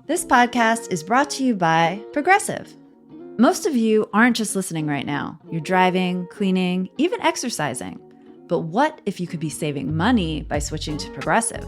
This podcast is brought to you by Progressive. Most of you aren't just listening right now. You're driving, cleaning, even exercising. But what if you could be saving money by switching to Progressive?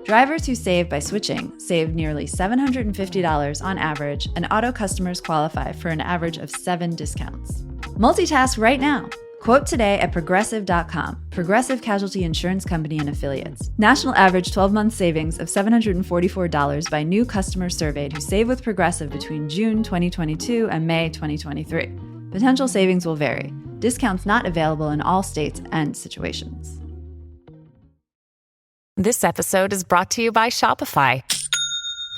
Drivers who save by switching save nearly $750 on average, and auto customers qualify for an average of 7 discounts. Multitask right now. Quote today at Progressive.com. Progressive Casualty Insurance Company and Affiliates. National average 12-month savings of $744 by new customers surveyed who save with Progressive between June 2022 and May 2023. Potential savings will vary. Discounts not available in all states and situations. This episode is brought to you by Shopify.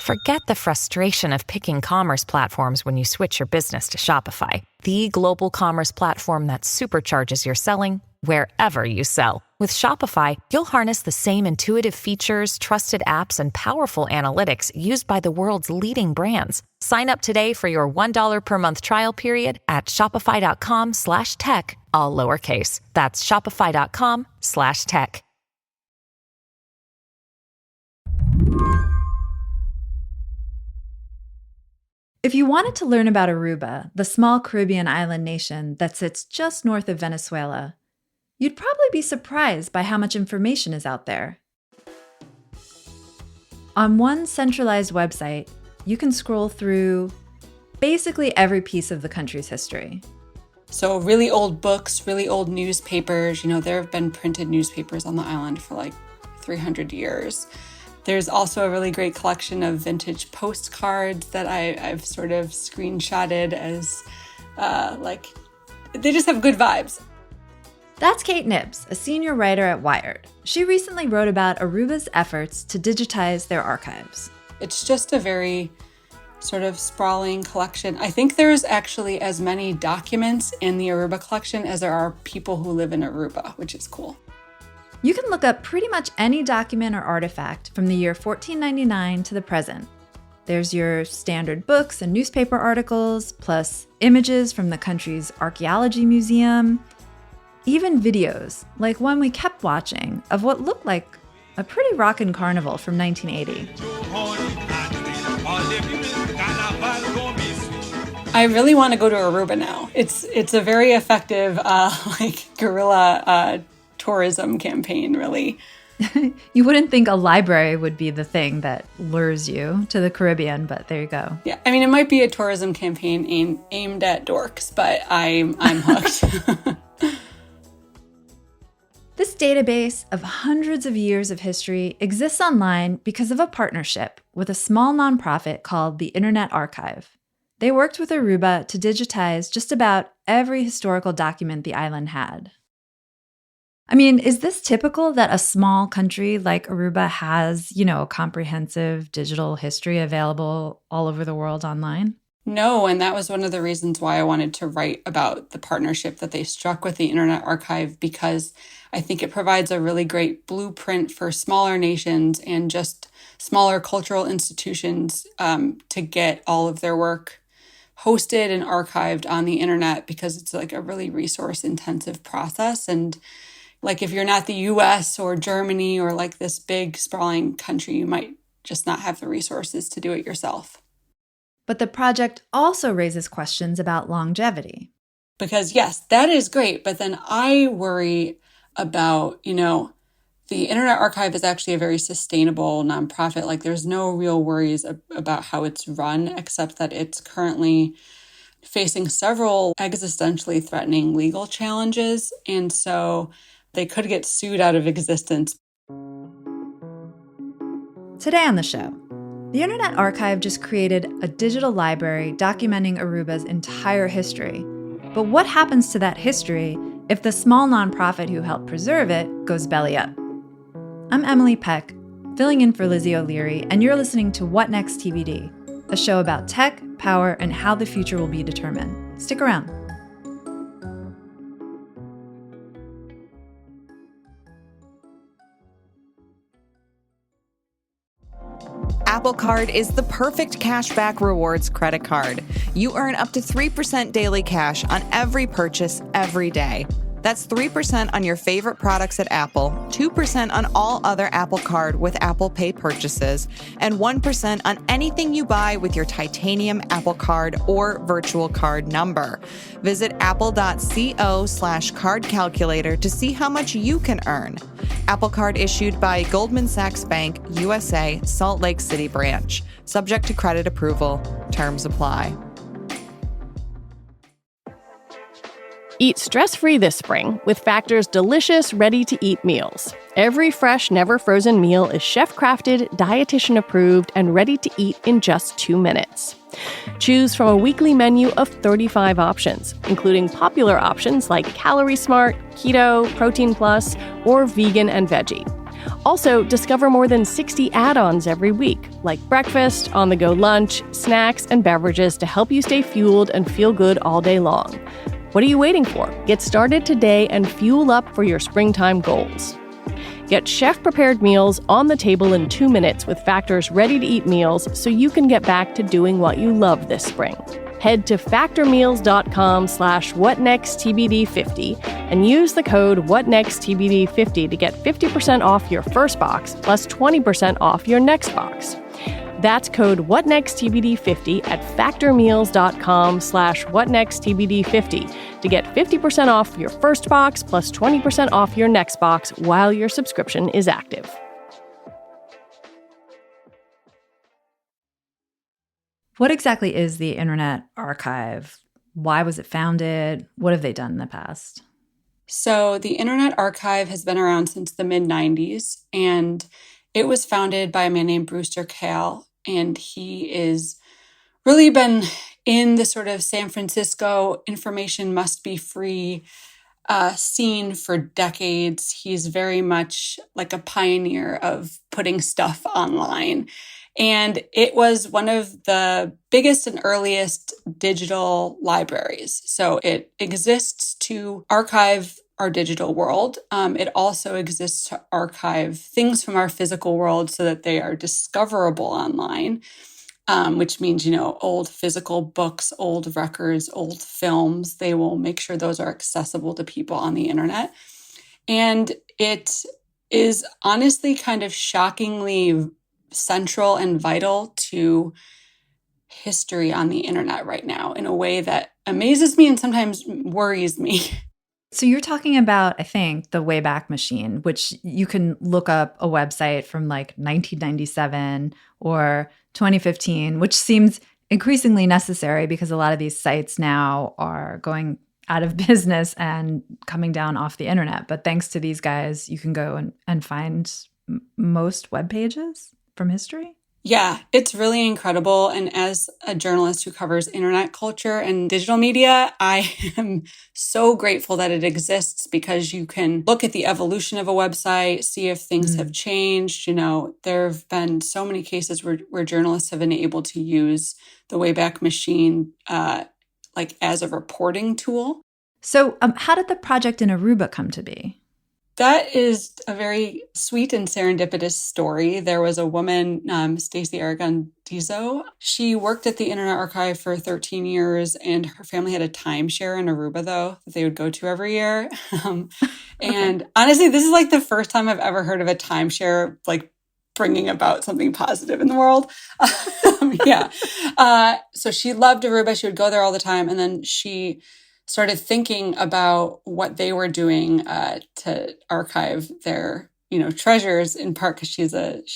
Forget the frustration of picking commerce platforms when you switch your business to Shopify, the global commerce platform that supercharges your selling wherever you sell. With Shopify, you'll harness the same intuitive features, trusted apps, and powerful analytics used by the world's leading brands. Sign up today for your $1 per month trial period at shopify.com/tech, all lowercase. That's shopify.com/tech. If you wanted to learn about Aruba, the small Caribbean island nation that sits just north of Venezuela, you'd probably be surprised by how much information is out there. On one centralized website, you can scroll through basically every piece of the country's history. So really old books, really old newspapers. There have been printed newspapers on the island for like 300 years. There's also a really great collection of vintage postcards that I've sort of screenshotted as they just have good vibes. That's Kate Knibbs, a senior writer at Wired. She recently wrote about Aruba's efforts to digitize their archives. It's just a very sort of sprawling collection. I think there's actually as many documents in the Aruba collection as there are people who live in Aruba, which is cool. You can look up pretty much any document or artifact from the year 1499 to the present. There's your standard books and newspaper articles, plus images from the country's archaeology museum, even videos, like one we kept watching of what looked like a pretty rockin' carnival from 1980. I really want to go to Aruba now. It's a very effective guerrilla tourism campaign, really. You wouldn't think a library would be the thing that lures you to the Caribbean, but there you go. Yeah, I mean, it might be a tourism campaign aimed at dorks, but I'm hooked. This database of hundreds of years of history exists online because of a partnership with a small nonprofit called the Internet Archive. They worked with Aruba to digitize just about every historical document the island had. I mean, is this typical that a small country like Aruba has, a comprehensive digital history available all over the world online? No, and that was one of the reasons why I wanted to write about the partnership that they struck with the Internet Archive, because I think it provides a really great blueprint for smaller nations and just smaller cultural institutions to get all of their work hosted and archived on the internet, because it's like a really resource-intensive process. And like if you're not the US or Germany or like this big sprawling country, you might just not have the resources to do it yourself. But the project also raises questions about longevity. Because yes, that is great. But then I worry about, the Internet Archive is actually a very sustainable nonprofit. Like there's no real worries about how it's run, except that it's currently facing several existentially threatening legal challenges. And so they could get sued out of existence. Today on the show, the Internet Archive just created a digital library documenting Aruba's entire history. But what happens to that history if the small nonprofit who helped preserve it goes belly up? I'm Emily Peck, filling in for Lizzie O'Leary, and you're listening to What Next TBD, a show about tech, power, and how the future will be determined. Stick around. Apple Card is the perfect cashback rewards credit card. You earn up to 3% daily cash on every purchase every day. That's 3% on your favorite products at Apple, 2% on all other Apple Card with Apple Pay purchases, and 1% on anything you buy with your titanium Apple Card or virtual card number. Visit apple.co/card calculator to see how much you can earn. Apple Card issued by Goldman Sachs Bank, USA, Salt Lake City branch. Subject to credit approval. Terms apply. Eat stress-free this spring with Factor's delicious, ready-to-eat meals. Every fresh, never-frozen meal is chef-crafted, dietitian-approved, and ready to eat in just 2 minutes. Choose from a weekly menu of 35 options, including popular options like Calorie Smart, Keto, Protein Plus, or Vegan and Veggie. Also, discover more than 60 add-ons every week, like breakfast, on-the-go lunch, snacks, and beverages to help you stay fueled and feel good all day long. What are you waiting for? Get started today and fuel up for your springtime goals. Get chef-prepared meals on the table in 2 minutes with Factor's ready-to-eat meals so you can get back to doing what you love this spring. Head to factormeals.com/whatnexttbd50 and use the code whatnexttbd50 to get 50% off your first box plus 20% off your next box. That's code whatnexttbd50 at factormeals.com/whatnexttbd50 to get 50% off your first box plus 20% off your next box while your subscription is active. What exactly is the Internet Archive? Why was it founded? What have they done in the past? So the Internet Archive has been around since the mid-90s, and it was founded by a man named Brewster Kahle, and he is really been in the sort of San Francisco information must be free scene for decades. He's very much like a pioneer of putting stuff online. And it was one of the biggest and earliest digital libraries. So it exists to archive our digital world. It also exists to archive things from our physical world so that they are discoverable online, which means, old physical books, old records, old films. They will make sure those are accessible to people on the internet. And it is honestly kind of shockingly central and vital to history on the internet right now in a way that amazes me and sometimes worries me. So you're talking about, I think, the Wayback Machine, which you can look up a website from like 1997 or 2015, which seems increasingly necessary because a lot of these sites now are going out of business and coming down off the internet. But thanks to these guys, you can go and find most web pages from history. Yeah, it's really incredible. And as a journalist who covers internet culture and digital media, I am so grateful that it exists because you can look at the evolution of a website, see if things have changed. There have been so many cases where journalists have been able to use the Wayback Machine as a reporting tool. So how did the project in Aruba come to be? That is a very sweet and serendipitous story. There was a woman, Stacey Argondizzo. She worked at the Internet Archive for 13 years, and her family had a timeshare in Aruba, though, that they would go to every year. And honestly, this is like the first time I've ever heard of a timeshare, bringing about something positive in the world. So she loved Aruba. She would go there all the time. And then she started thinking about what they were doing to archive their, treasures, in part because she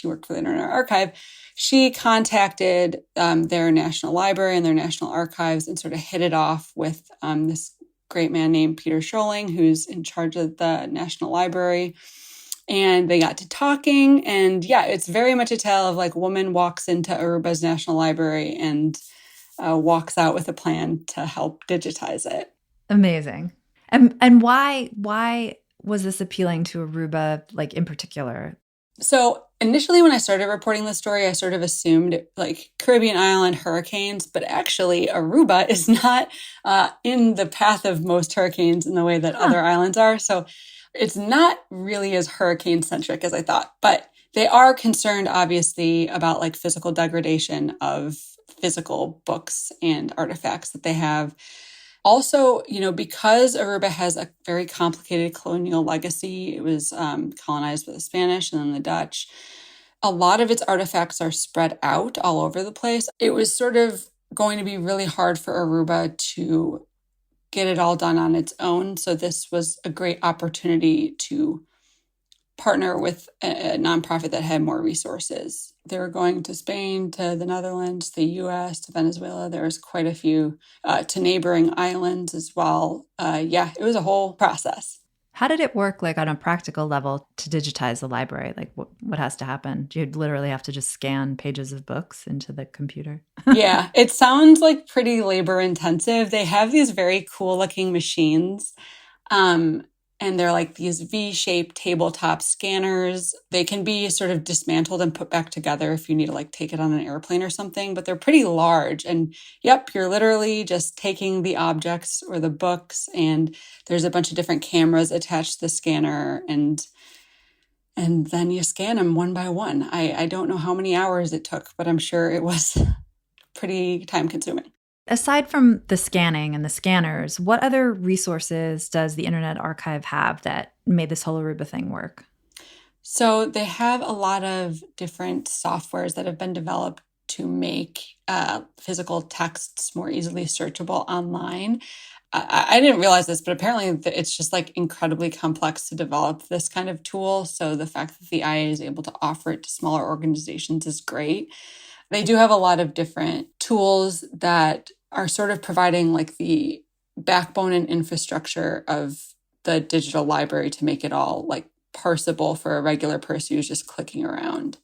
worked for the Internet Archive. She contacted their National Library and their National Archives and sort of hit it off with this great man named Peter Scholing, who's in charge of the National Library. And they got to talking. And yeah, it's very much a tale of woman walks into Aruba's National Library and walks out with a plan to help digitize it. Amazing. And why was this appealing to Aruba, in particular? So initially when I started reporting this story, I sort of assumed Caribbean island hurricanes, but actually Aruba is not in the path of most hurricanes in the way that other islands are. So it's not really as hurricane centric as I thought, but they are concerned obviously about physical degradation of physical books and artifacts that they have. Also, because Aruba has a very complicated colonial legacy, it was colonized by the Spanish and then the Dutch. A lot of its artifacts are spread out all over the place. It was sort of going to be really hard for Aruba to get it all done on its own. So this was a great opportunity to partner with a nonprofit that had more resources. They were going to Spain, to the Netherlands, the US, to Venezuela. There was quite a few to neighboring islands as well. It was a whole process. How did it work, like on a practical level, to digitize the library? Like what has to happen? Do you literally have to just scan pages of books into the computer? Yeah, it sounds like pretty labor intensive. They have these very cool looking machines. And they're like these V-shaped tabletop scanners. They can be sort of dismantled and put back together if you need to like take it on an airplane or something, but they're pretty large. And yep, you're literally just taking the objects or the books, and there's a bunch of different cameras attached to the scanner, and then you scan them one by one. I don't know how many hours it took, but I'm sure it was pretty time consuming. Aside from the scanning and the scanners, what other resources does the Internet Archive have that made this whole Aruba thing work? So they have a lot of different softwares that have been developed to make physical texts more easily searchable online. I didn't realize this, but apparently it's just like incredibly complex to develop this kind of tool. So the fact that the IA is able to offer it to smaller organizations is great. They do have a lot of different tools that are sort of providing like the backbone and infrastructure of the digital library to make it all like parsable for a regular person who's just clicking around.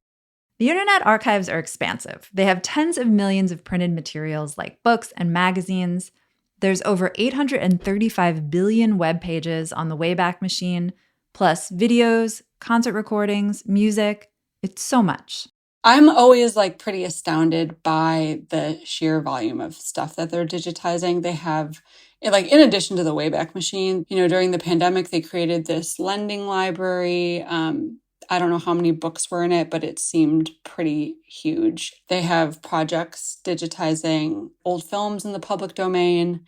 The Internet Archives are expansive. They have tens of millions of printed materials like books and magazines. There's over 835 billion web pages on the Wayback Machine, plus videos, concert recordings, music. It's so much. I'm always like pretty astounded by the sheer volume of stuff that they're digitizing. They have, like, in addition to the Wayback Machine, during the pandemic, they created this lending library. I don't know how many books were in it, but it seemed pretty huge. They have projects digitizing old films in the public domain.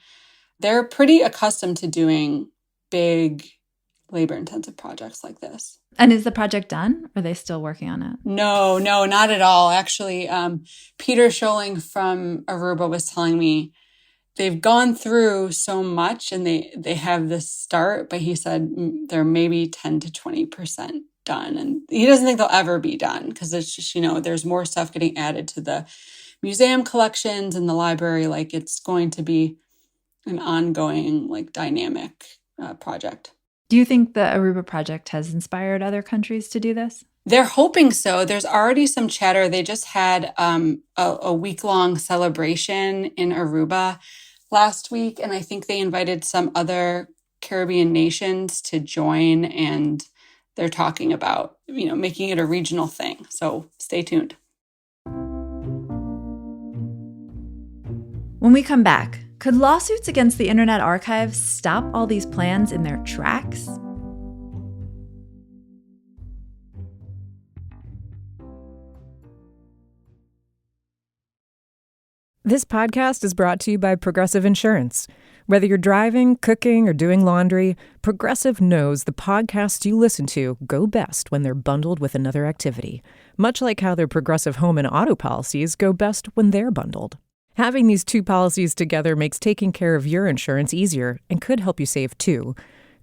They're pretty accustomed to doing big, labor-intensive projects like this. And is the project done? Are they still working on it? No, not at all. Actually, Peter Scholing from Aruba was telling me they've gone through so much and they have this start, but he said they're maybe 10 to 20% done. And he doesn't think they'll ever be done because it's just, there's more stuff getting added to the museum collections and the library. Like it's going to be an ongoing, like dynamic project. Do you think the Aruba project has inspired other countries to do this? They're hoping so. There's already some chatter. They just had a week-long celebration in Aruba last week, and I think they invited some other Caribbean nations to join, and they're talking about, making it a regional thing. So stay tuned. When we come back, could lawsuits against the Internet Archive stop all these plans in their tracks? This podcast is brought to you by Progressive Insurance. Whether you're driving, cooking, or doing laundry, Progressive knows the podcasts you listen to go best when they're bundled with another activity, much like how their Progressive home and auto policies go best when they're bundled. Having these two policies together makes taking care of your insurance easier and could help you save too.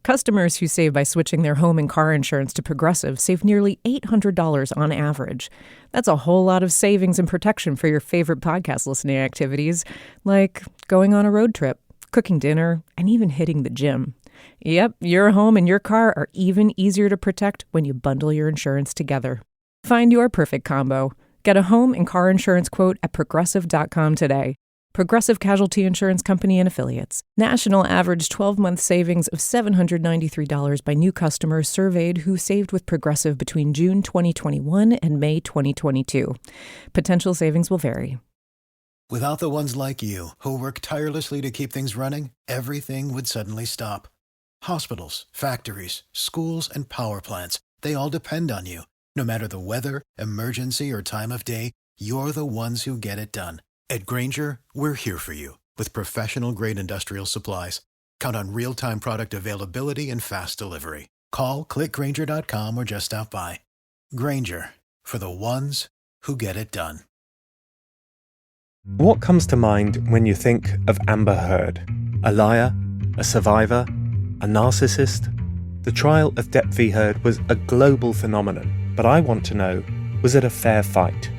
Customers who save by switching their home and car insurance to Progressive save nearly $800 on average. That's a whole lot of savings and protection for your favorite podcast listening activities, like going on a road trip, cooking dinner, and even hitting the gym. Yep, your home and your car are even easier to protect when you bundle your insurance together. Find your perfect combo. Get a home and car insurance quote at Progressive.com today. Progressive Casualty Insurance Company and Affiliates. National average 12-month savings of $793 by new customers surveyed who saved with Progressive between June 2021 and May 2022. Potential savings will vary. Without the ones like you, who work tirelessly to keep things running, everything would suddenly stop. Hospitals, factories, schools, and power plants, they all depend on you. No matter the weather, emergency, or time of day, you're the ones who get it done. At Grainger, we're here for you with professional-grade industrial supplies. Count on real-time product availability and fast delivery. Call, click Grainger.com, or just stop by. Grainger, for the ones who get it done. What comes to mind when you think of Amber Heard? A liar? A survivor? A narcissist? The trial of Depp v. Heard was a global phenomenon, but I want to know, was it a fair fight?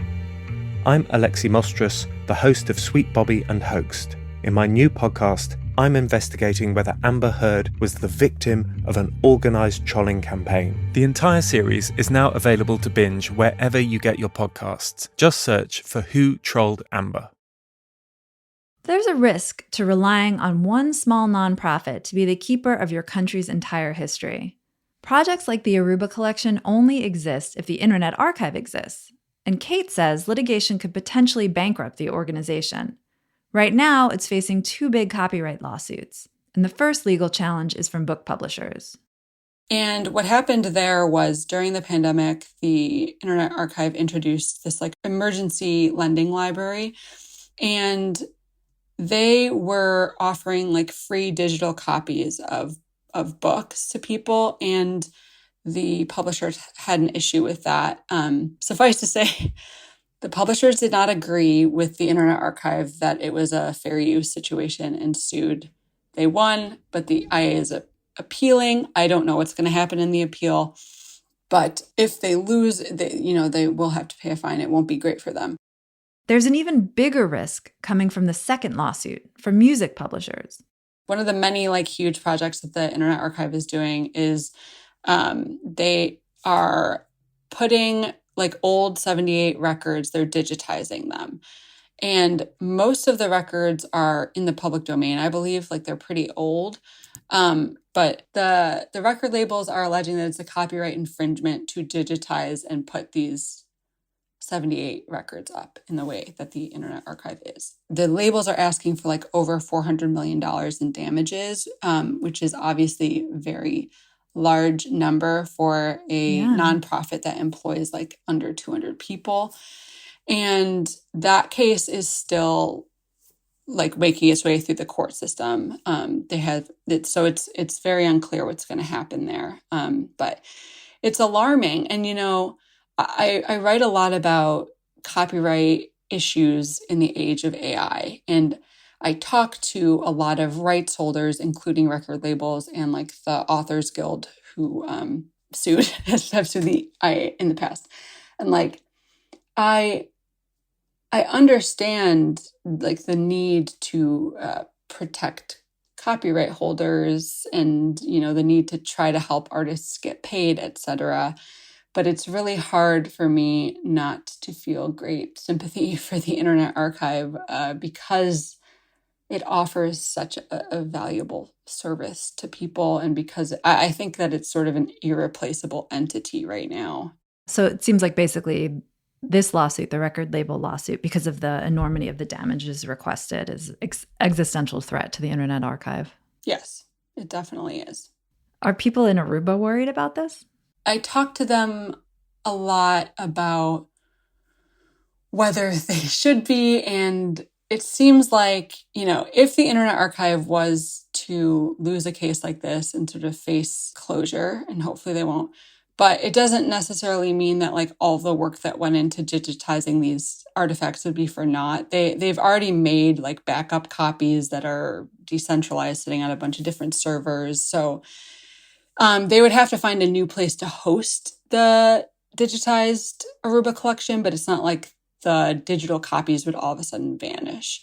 I'm Alexi Mostrous, the host of Sweet Bobby and Hoaxed. In my new podcast, I'm investigating whether Amber Heard was the victim of an organised trolling campaign. The entire series is now available to binge wherever you get your podcasts. Just search for Who Trolled Amber. There's a risk to relying on one small nonprofit to be the keeper of your country's entire history. Projects like the Aruba collection only exist if the Internet Archive exists, and Kate says litigation could potentially bankrupt the organization. Right now, it's facing 2 big copyright lawsuits, and the first legal challenge is from book publishers. And what happened there was during the pandemic, the Internet Archive introduced this emergency lending library, and they were offering free digital copies of books to people, and the publishers had an issue with that. Suffice to say, the publishers did not agree with the Internet Archive that it was a fair use situation and sued. They won, but the IA is appealing. I don't know what's going to happen in the appeal, but if they lose, they will have to pay a fine. It won't be great for them. There's an even bigger risk coming from the second lawsuit from music publishers. One of the many huge projects that the Internet Archive is doing is they are putting old 78 records, they're digitizing them. And most of the records are in the public domain. I believe they're pretty old. But the record labels are alleging that it's a copyright infringement to digitize and put these 78 records up in the way that the Internet Archive is. The labels are asking for over $400 million in damages, which is obviously a very large number for a nonprofit that employs under 200 people. And that case is still making its way through the court system. So it's very unclear what's going to happen there. But it's alarming. And, I write a lot about copyright issues in the age of AI, and I talk to a lot of rights holders, including record labels and the Authors Guild, who have sued the IA in the past. And I understand the need to protect copyright holders and the need to try to help artists get paid, etc. But it's really hard for me not to feel great sympathy for the Internet Archive because it offers such a valuable service to people, and because I think that it's sort of an irreplaceable entity right now. So it seems like basically this lawsuit, the record label lawsuit, because of the enormity of the damages requested, is existential threat to the Internet Archive. Yes, it definitely is. Are people in Aruba worried about this? I talk to them a lot about whether they should be, and it seems if the Internet Archive was to lose a case like this and sort of face closure, and hopefully they won't, but it doesn't necessarily mean that all the work that went into digitizing these artifacts would be for naught. They've already made backup copies that are decentralized, sitting on a bunch of different servers. So they would have to find a new place to host the digitized Aruba collection, but it's not the digital copies would all of a sudden vanish.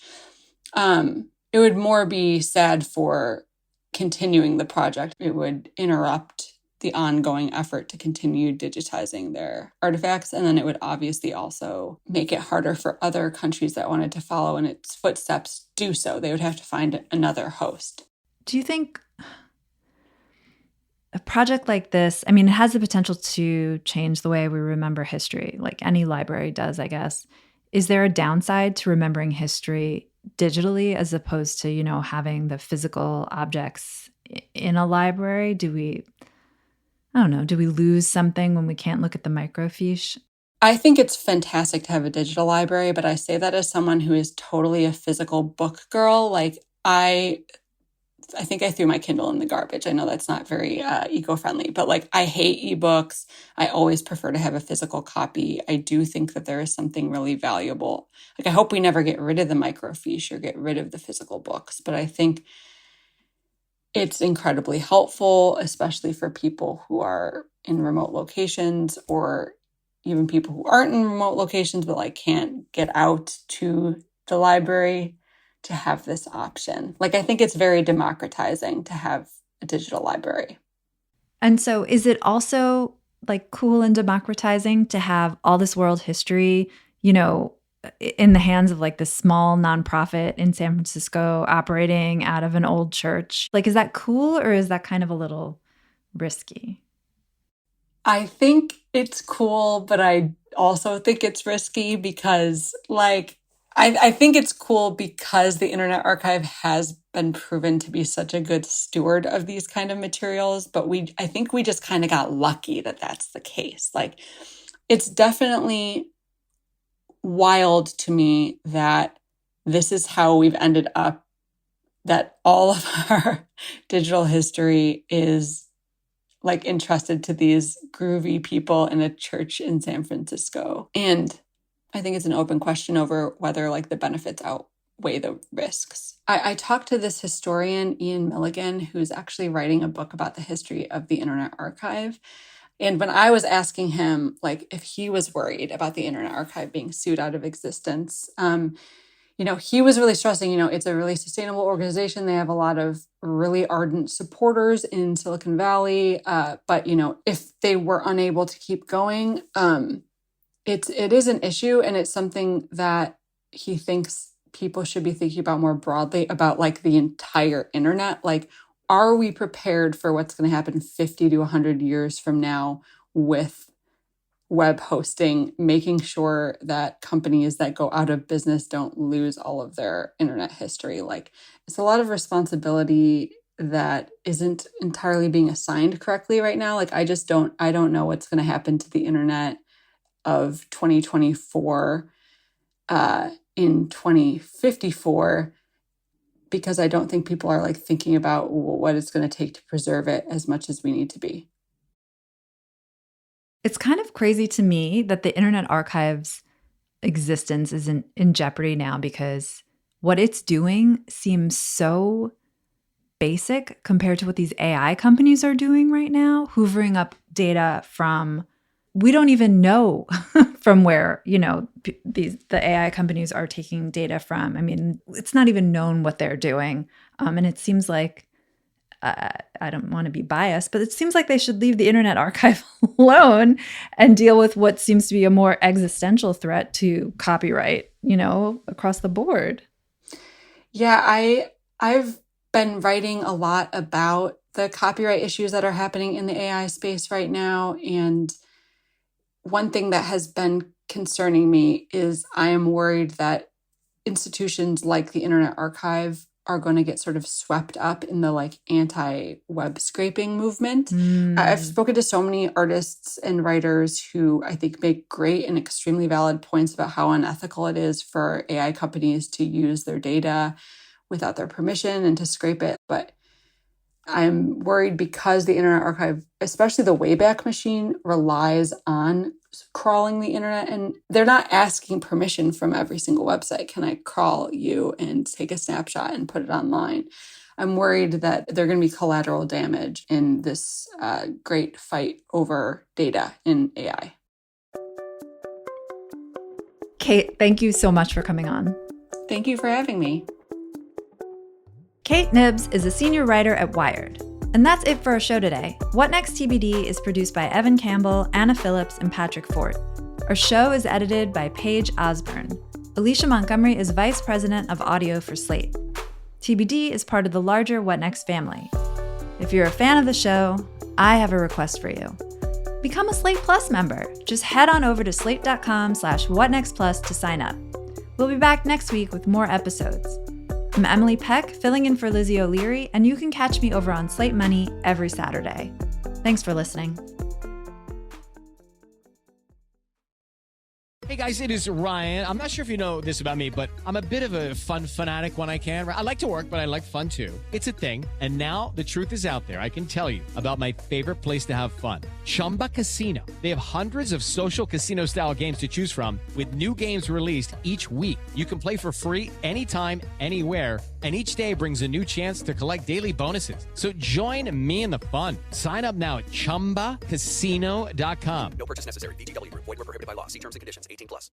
It would more be sad for continuing the project. It would interrupt the ongoing effort to continue digitizing their artifacts, and then it would obviously also make it harder for other countries that wanted to follow in its footsteps do so. They would have to find another host. Do you think a project like this, it has the potential to change the way we remember history, like any library does, I guess. Is there a downside to remembering history digitally as opposed to, having the physical objects in a library? Do we lose something when we can't look at the microfiche? I think it's fantastic to have a digital library, but I say that as someone who is totally a physical book girl. Like I think I threw my Kindle in the garbage. I know that's not very eco-friendly, but like I hate ebooks. I always prefer to have a physical copy. I do think that there is something really valuable. Like I hope we never get rid of the microfiche or get rid of the physical books, but I think it's incredibly helpful, especially for people who are in remote locations or even people who aren't in remote locations but like can't get out to the library, to have this option. Like I think it's very democratizing to have a digital library. And so is it also like cool and democratizing to have all this world history, you know, in the hands of like this small nonprofit in San Francisco operating out of an old church? Like, is that cool or is that kind of a little risky? I think it's cool, but I also think it's risky because like I think it's cool because the Internet Archive has been proven to be such a good steward of these kind of materials, but I think we just kind of got lucky that that's the case. Like it's definitely wild to me that this is how we've ended up, that all of our digital history is like entrusted to these groovy people in a church in San Francisco. And I think it's an open question over whether like the benefits outweigh the risks. I talked to this historian, Ian Milligan, who's actually writing a book about the history of the Internet Archive. And when I was asking him, like, if he was worried about the Internet Archive being sued out of existence, he was really stressing, it's a really sustainable organization. They have a lot of really ardent supporters in Silicon Valley. But, if they were unable to keep going, it is an issue. And it's something that he thinks people should be thinking about more broadly about like the entire internet. Like, are we prepared for what's going to happen 50 to 100 years from now with web hosting, making sure that companies that go out of business don't lose all of their internet history? Like, it's a lot of responsibility that isn't entirely being assigned correctly right now. Like, I don't know what's going to happen to the internet of 2024 in 2054, because I don't think people are like thinking about what it's going to take to preserve it as much as we need to be. It's kind of crazy to me that the Internet Archive's existence is in jeopardy now, because what it's doing seems so basic compared to what these AI companies are doing right now, hoovering up data from, we don't even know from where, the AI companies are taking data from. I mean, it's not even known what they're doing. And it seems like, I don't want to be biased, but it seems like they should leave the Internet Archive alone and deal with what seems to be a more existential threat to copyright, across the board. Yeah, I've been writing a lot about the copyright issues that are happening in the AI space right now. And one thing that has been concerning me is I am worried that institutions like the Internet Archive are going to get sort of swept up in the like anti-web scraping movement. I've spoken to so many artists and writers who I think make great and extremely valid points about how unethical it is for AI companies to use their data without their permission and to scrape it. But I'm worried because the Internet Archive, especially the Wayback Machine, relies on crawling the internet, and they're not asking permission from every single website. Can I crawl you and take a snapshot and put it online? I'm worried that they're going to be collateral damage in this great fight over data in AI. Kate, thank you so much for coming on. Thank you for having me. Kate Knibbs is a senior writer at Wired. And that's it for our show today. What Next TBD is produced by Evan Campbell, Anna Phillips, and Patrick Fort. Our show is edited by Paige Osborne. Alicia Montgomery is Vice President of Audio for Slate. TBD is part of the larger What Next family. If you're a fan of the show, I have a request for you. Become a Slate Plus member. Just head on over to slate.com/whatnextplus to sign up. We'll be back next week with more episodes. I'm Emily Peck, filling in for Lizzie O'Leary, and you can catch me over on Slate Money every Saturday. Thanks for listening. guys, it is Ryan. I'm not sure if you know this about me, but I'm a bit of a fun fanatic when I can. I like to work, but I like fun too. It's a thing. And now the truth is out there. I can tell you about my favorite place to have fun. Chumba Casino. They have hundreds of social casino style games to choose from with new games released each week. You can play for free anytime, anywhere. And each day brings a new chance to collect daily bonuses. So join me in the fun. Sign up now at ChumbaCasino.com. No purchase necessary. VGW Group. Void where prohibited by law. See terms and conditions. 18+.